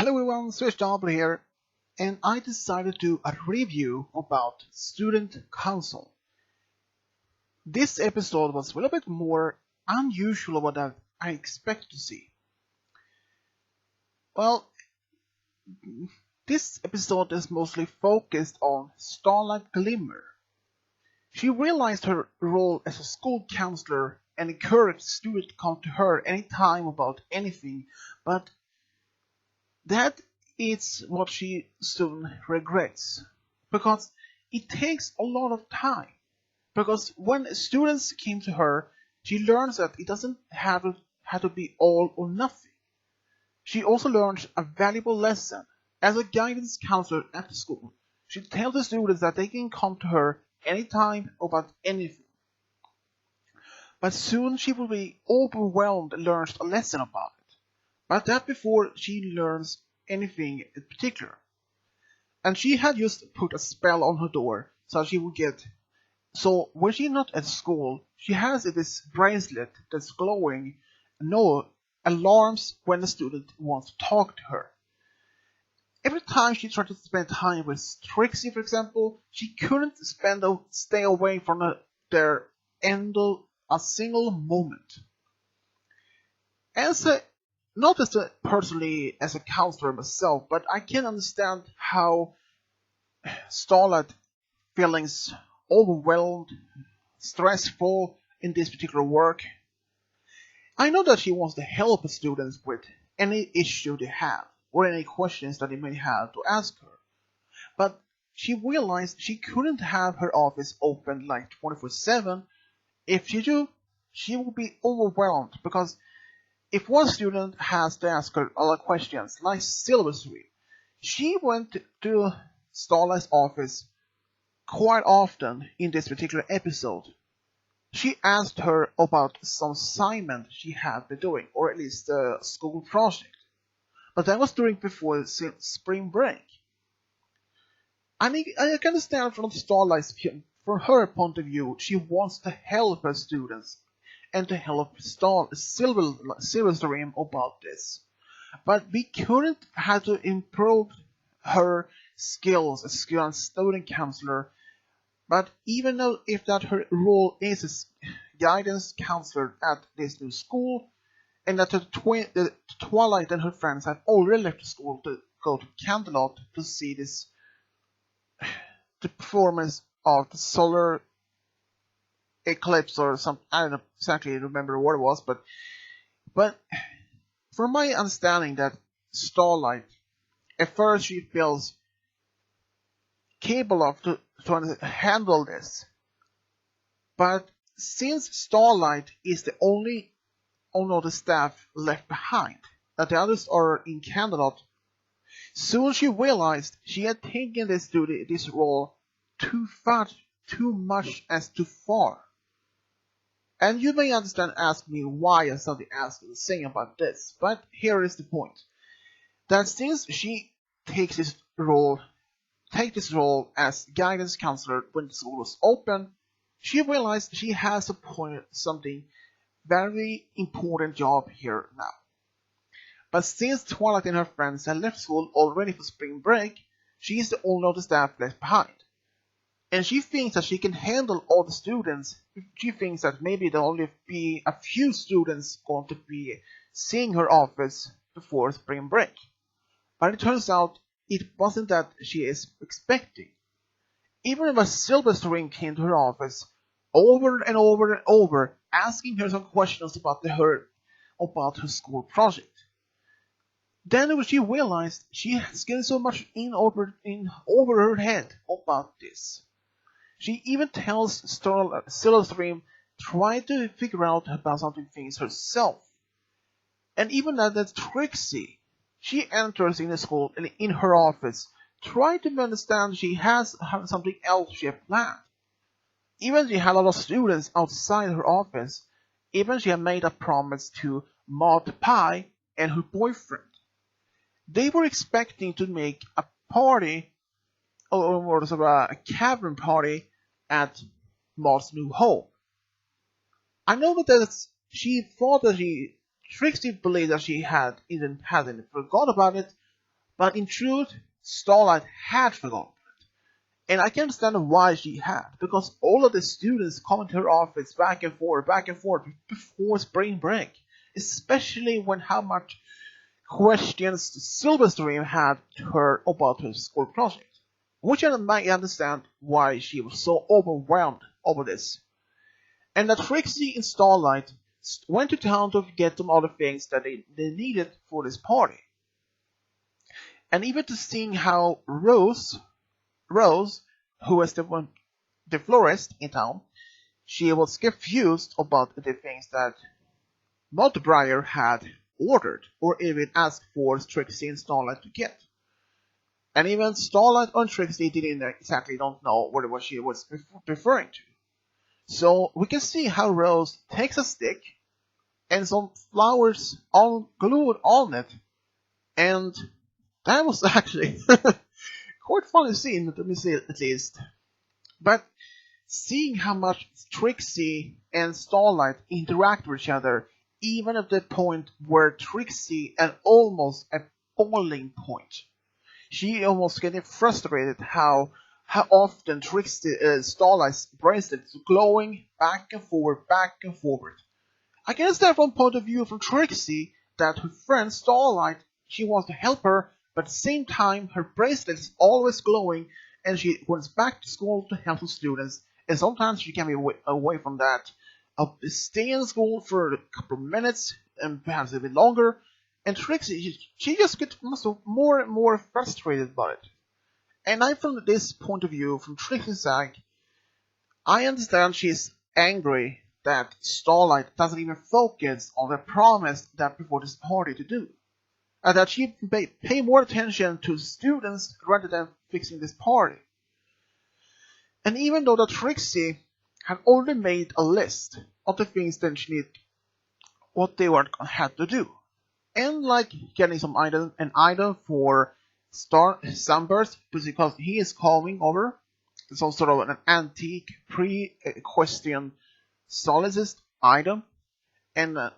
Hello everyone, Switch here, and I decided to do a review about Student Counsel. This episode was a little bit more unusual than what I expect to see. Well, this episode is mostly focused on Starlight Glimmer. She realized her role as a school counselor and encouraged students to come to her anytime about anything, but that is what she soon regrets, because it takes a lot of time. Because when students came to her, she learns that it doesn't have to be all or nothing. She also learns a valuable lesson. As a guidance counselor at the school, she tells the students that they can come to her anytime about anything. But soon she will be overwhelmed and learns a lesson about it. But that before she learns anything in particular. And she had just put a spell on her door so she would get. So when she's not at school, she has this bracelet that's glowing, no alarms when the student wants to talk to her. Every time she tried to spend time with Trixie, for example, she couldn't stay away from their end a single moment. Not personally as a counselor myself, but I can understand how Starlight feelings overwhelmed, stressful in this particular work. I know that she wants to help the students with any issue they have or any questions that they may have to ask her. But she realized she couldn't have her office open like 24/7. If she do, she will be overwhelmed, because if one student has to ask her other questions, like Silverstream, she went to Starlight's office quite often in this particular episode. She asked her about some assignment she had been doing, or at least a school project. But that was before spring break. I can understand from from her point of view, she wants to help her students and to help Silverstream about this. But we couldn't have to improve her skills as a student counselor. But even though if that her role is a guidance counselor at this new school, and that the Twilight and her friends have already left the school to go to Canterlot to see the performance of the solar eclipse or something. I don't exactly remember what it was, but from my understanding that Starlight, at first she feels capable of to handle this, but since Starlight is the only owner of the staff left behind, that the others are in Canterlot, soon she realized she had taken this role too much as too far. And you may ask me why I started saying about this, but here is the point. That since she takes this role as guidance counselor when the school was open, she realized she has something very important job here now. But since Twilight and her friends had left school already for spring break, she is the only of the staff left behind. And she thinks that she can handle all the students. She thinks that maybe there'll only be a few students going to be seeing her office before spring break. But it turns out it wasn't that she is expecting. Even if a Silverstream came to her office over and over and over, asking her some questions about her school project. Then when she realized she has getting so much over her head about this. She even tells Silverstream try to figure out about something things herself. And even that Trixie, she enters in the school and in her office, try to understand she has something else she had planned. Even she had a lot of students outside her office. Even she had made a promise to Maud Pie and her boyfriend. They were expecting to make a party, or a cavern party, at Maud's new home. I know that she thought that Trixie believed that she hadn't forgot about it, But in truth, Starlight had forgotten. And I can understand why she had, because all of the students come into her office back and forth before spring break, especially when how much questions Silverstream had to her about her school project, which I might understand why she was so overwhelmed over this. And that Trixie and Starlight went to town to get some other things that they needed for this party. And even to seeing how Rose, who was the florist in town, she was confused about the things that Multibriar had ordered or even asked for Trixie and Starlight to get. And even Starlight and Trixie didn't exactly don't know what she was referring to. So we can see how Rose takes a stick and some flowers all glued on it, and that was actually quite funny scene, let me say at least. But seeing how much Trixie and Starlight interact with each other, even at the point where Trixie at almost a boiling point, she almost getting frustrated how often Trixie Starlight's bracelet is glowing back and forward. I can understand from point of view from Trixie that her friend Starlight, she wants to help her, but at the same time her bracelet is always glowing and she wants back to school to help the students, and sometimes she can be away from that. Stay in school for a couple of minutes and perhaps a bit longer, and Trixie, she just gets more and more frustrated by it. And from this point of view, from Trixie's side, I understand she's angry that Starlight doesn't even focus on the promise that before this party to do. And that she pay more attention to students rather than fixing this party. And even though that Trixie had already made a list of the things that she needed, what they had to do. And like getting an item for Sunburst, because he is coming over. Some sort of an antique pre-Equestrian solidist item. And a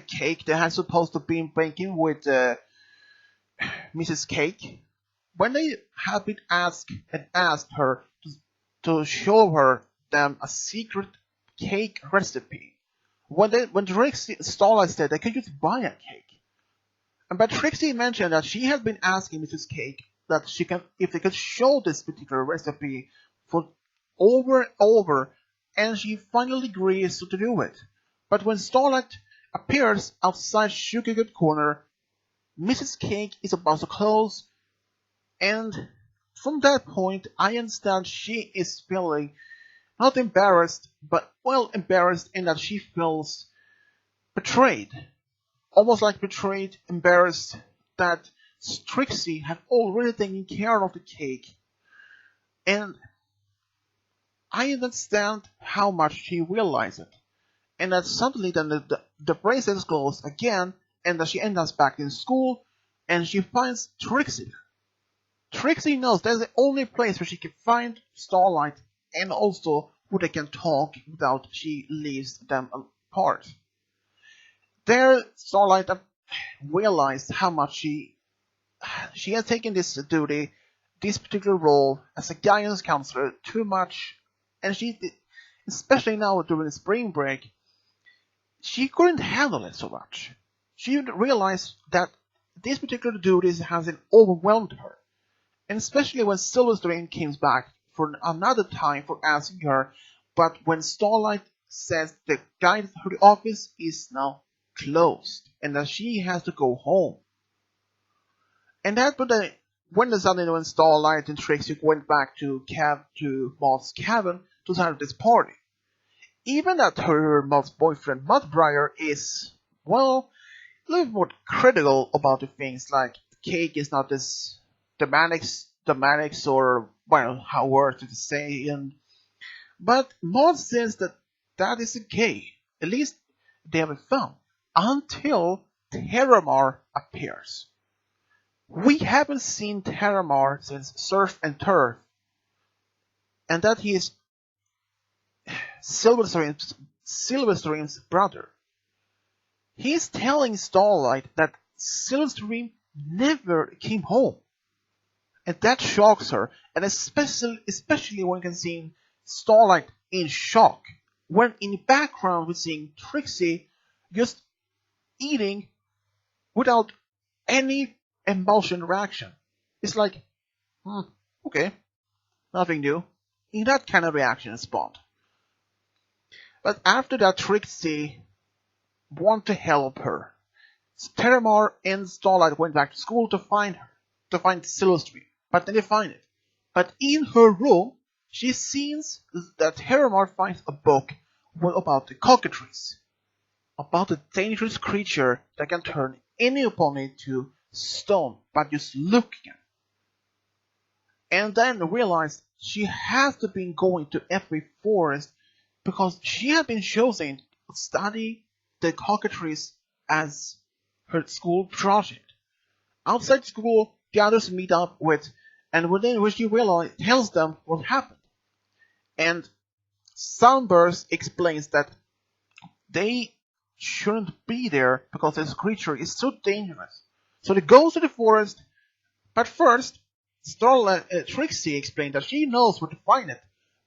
cake that has supposed to be baking with Mrs. Cake. When they had been asked her to show them a secret cake recipe, when Trixie Starlight said they could just buy a cake, but Trixie mentioned that she had been asking Mrs. Cake that if they could show this particular recipe for over and over, and she finally agrees to do it. But when Starlight appears outside Sugargood Corner, Mrs. Cake is about to close, and from that point, I understand she is feeling not embarrassed, but embarrassed in that she feels betrayed. Almost like betrayed, embarrassed that Trixie had already taken care of the cake. And I understand how much she realized it. And that suddenly then the bracelet is closed again, and that she ends up back in school, and she finds Trixie. Trixie knows that's the only place where she can find Starlight, and also where they can talk without she leaves them apart. There, Starlight realized how much she had taken this duty, this particular role as a guidance counselor too much, and especially now during the spring break, she couldn't handle it so much. She realized that this particular duties has overwhelmed her, and especially when Silverstream came back for another time for asking her, but when Starlight says the guide to the office is now closed and that she has to go home. And when Starlight and Trixie went back to Moth's cabin to start this party, even that her Moth's boyfriend Mudbriar is a little more critical about the things like the cake is not this dramatics or how words to say, but Moth says that is okay. At least they have fun until Terramar appears. We haven't seen Terramar since Surf and Turf, and that he is Silverstream's brother. He's telling Starlight that Silverstream never came home. And that shocks her, and especially when you can see Starlight in shock. When in the background we're seeing Trixie just eating without any emotion reaction. It's like, okay, nothing new. In that kind of reaction spot. But after that, Trixie wanted to help her. Terramar and Starlight went back to school to find Silverstream, but then they find it. But in her room, she sees that Terramar finds a book about the cockatrice, about a dangerous creature that can turn any opponent to stone by just looking at it. And then realized she has to be going to every forest because she had been chosen to study the cockatrice as her school project. Outside school, the others meet up with, and when she tells them what happened. And Sunburst explains that they shouldn't be there because this creature is so dangerous. So they go to the forest, but first, Trixie explained that she knows where to find it,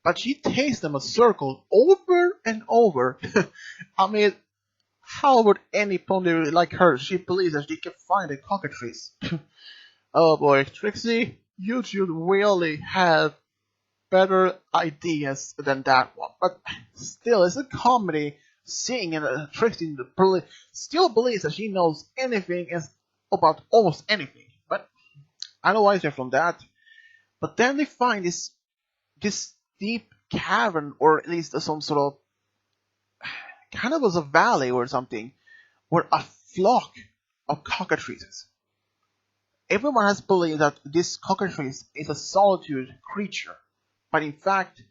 but she takes them a circle over and over. I mean, how would any pony like her, she believes that she can find a cockatrice? Oh boy, Trixie, you should really have better ideas than that one. But still, it's a comedy, seeing Trixie still believes that she knows anything about almost anything. But I don't like her from that. But then they find this deep cavern, or at least some sort of kind of as a valley or something, where a flock of cockatrices. Everyone has believed that this cockatrice is a solitude creature, but in fact,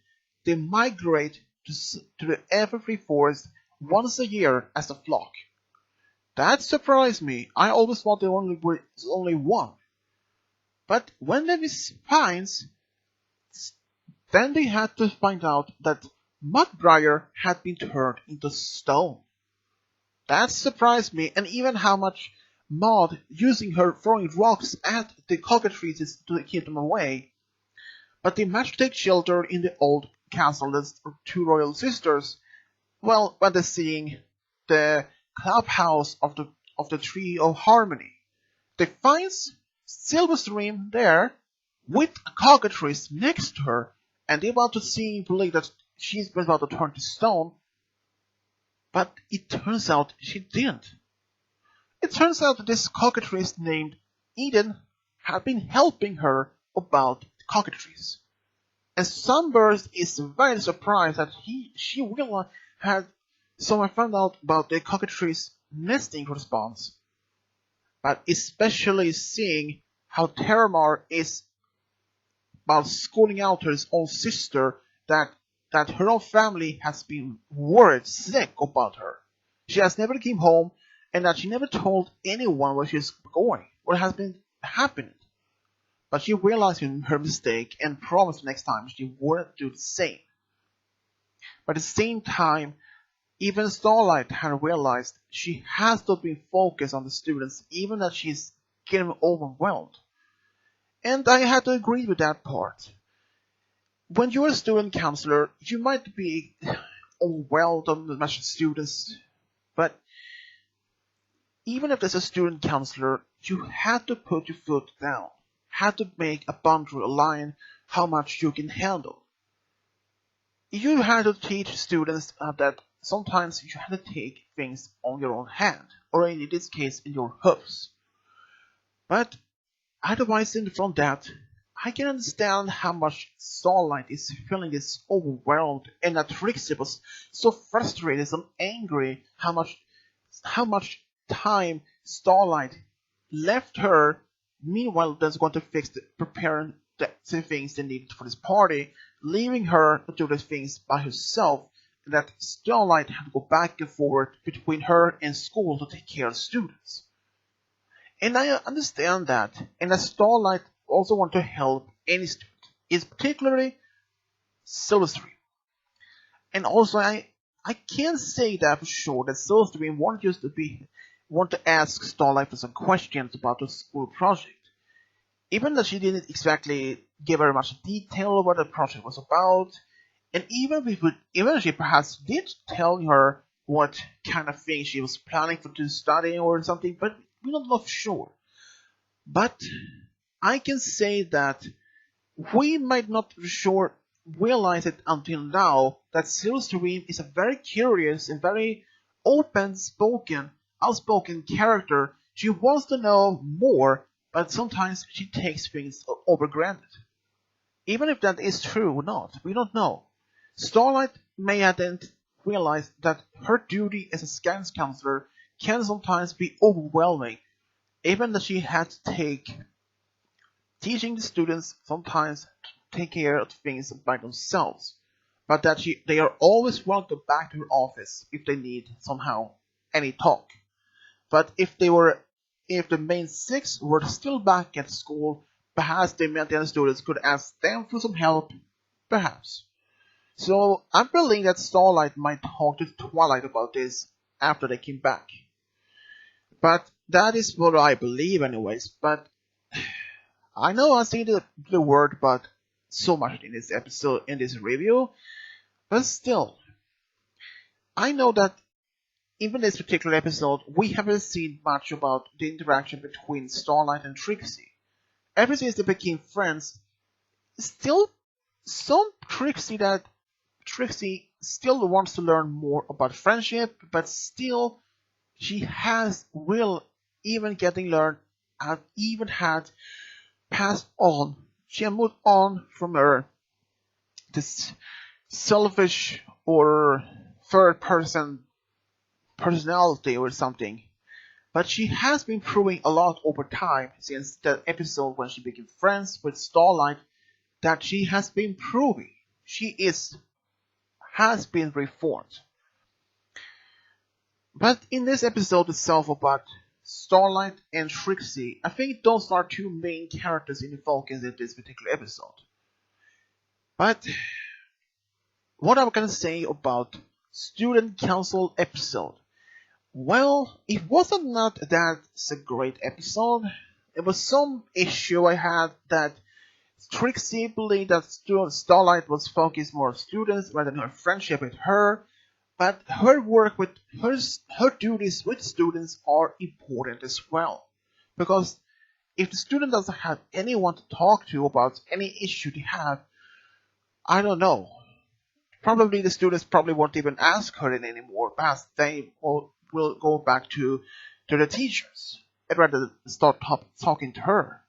they migrate to the evergreen forest once a year as a flock. That surprised me. I always thought there was only one. But when they finds, then they had to find out that Mudbriar had been turned into stone. That surprised me, and even how much Maud using her throwing rocks at the cockatrices to keep them away. But they managed to take shelter in the old castle as two royal sisters. Well, when they're seeing the clubhouse of the Tree of Harmony, they find Silverstream there with a cockatrice next to her, and they want to believe that she's about to turn to stone. But it turns out she didn't. It turns out that this cockatrice named Eden had been helping her about the cockatrice. And Sunburst is very surprised that she really had someone found out about the cockatrice nesting response. But especially seeing how Terramar is about schooling out her own sister that her own family has been worried sick about her. She has never came home, and that she never told anyone where she's going, what has been happening. But she realized her mistake and promised next time she wouldn't do the same. But at the same time, even Starlight had realized she has to be focused on the students, even as she's getting overwhelmed. And I had to agree with that part. When you're a student counselor, you might be overwhelmed on the much students, but even if there's a student counselor, you have to put your foot down, have to make a boundary, a line, how much you can handle. You have to teach students that sometimes you have to take things on your own hand, or in this case, in your hooves. But otherwise, from that, I can understand how much Starlight is feeling this overwhelmed, and that Trixie was so frustrated and angry how much time Starlight left her. Meanwhile, that's going to prepare the things they needed for this party, leaving her to do the things by herself. That Starlight had to go back and forth between her and school to take care of students. And I understand that, and that Starlight also want to help any student, is particularly Silverstream. And also, I can't say that for sure that Silverstream won't just be want to ask Starlight for some questions about the school project. Even though she didn't exactly give her much detail of what the project was about, and even if she perhaps did tell her what kind of thing she was planning to study or something, but we don't know for sure. But I can say that we might not for sure realize it until now that Silverstream is a very curious and very outspoken character. She wants to know more, but sometimes she takes things over granted. Even if that is true or not, we don't know. Starlight may have then realized that her duty as a guidance counselor can sometimes be overwhelming, even that she had to take teaching the students sometimes take care of things by themselves, but that they are always welcome back to her office if they need somehow any talk. But if the main six were still back at school, perhaps the other students could ask them for some help, perhaps. So I'm believing that Starlight might talk to Twilight about this after they came back. But that is what I believe anyways, but I know I say the word but so much in this episode, in this review, but still, I know that even this particular episode, we haven't seen much about the interaction between Starlight and Trixie. Ever since they became friends, still some Trixie still wants to learn more about friendship, but still she has will even getting learned and even had passed on. She had moved on from her this selfish or third person personality or something. But she has been proving a lot over time since that episode when she became friends with Starlight that she has been proving has been reformed. But in this episode itself about Starlight and Trixie, I think those are two main characters in the focus in this particular episode. But what am I gonna say about Student Counsel episode? Well, it wasn't not that a great episode. It was some issue I had that Trixie believed that Starlight was focused more on students rather than her friendship with her. But her work with her duties with students are important as well. Because if the student doesn't have anyone to talk to about any issue they have, I don't know. Probably the students probably won't even ask her anymore, perhaps they will go back to the teachers and rather start talking to her.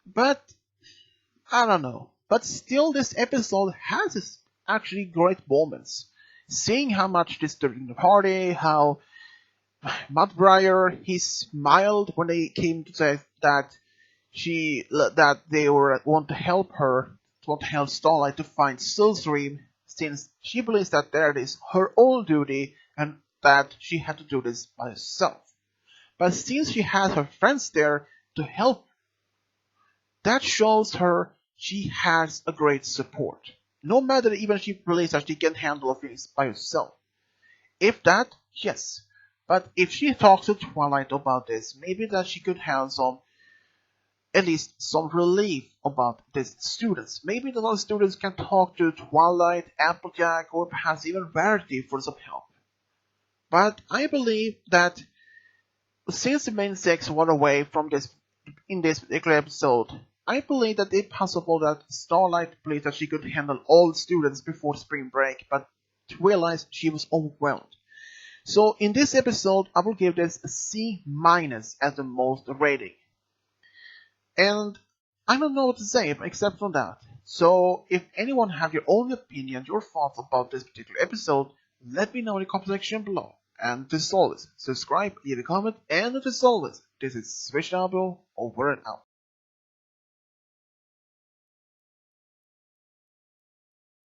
But I don't know. But still, this episode has its actually great moments. Seeing how much this during the party, how Mudbriar he smiled when they came to say that they want to help Starlight to find Silverstream, since she believes that that is her own duty and that she had to do this by herself. But since she has her friends there to help her, that shows her she has a great support. No matter even if she believes that she can handle things by herself. If that, yes. But if she talks to Twilight about this, maybe that she could have at least some relief about these students. Maybe the other students can talk to Twilight, Applejack, or perhaps even Rarity for some help. But I believe that since the main six went away from in this particular episode, I believe that it's possible that Starlight believed that she could handle all the students before spring break, but realized she was overwhelmed. So in this episode, I will give this a C- as the most rating. And I don't know what to say except for that. So if anyone have your own opinion, your thoughts about this particular episode, let me know in the comment section below. And as always, subscribe, leave a comment, and as always, this is Switch over and out.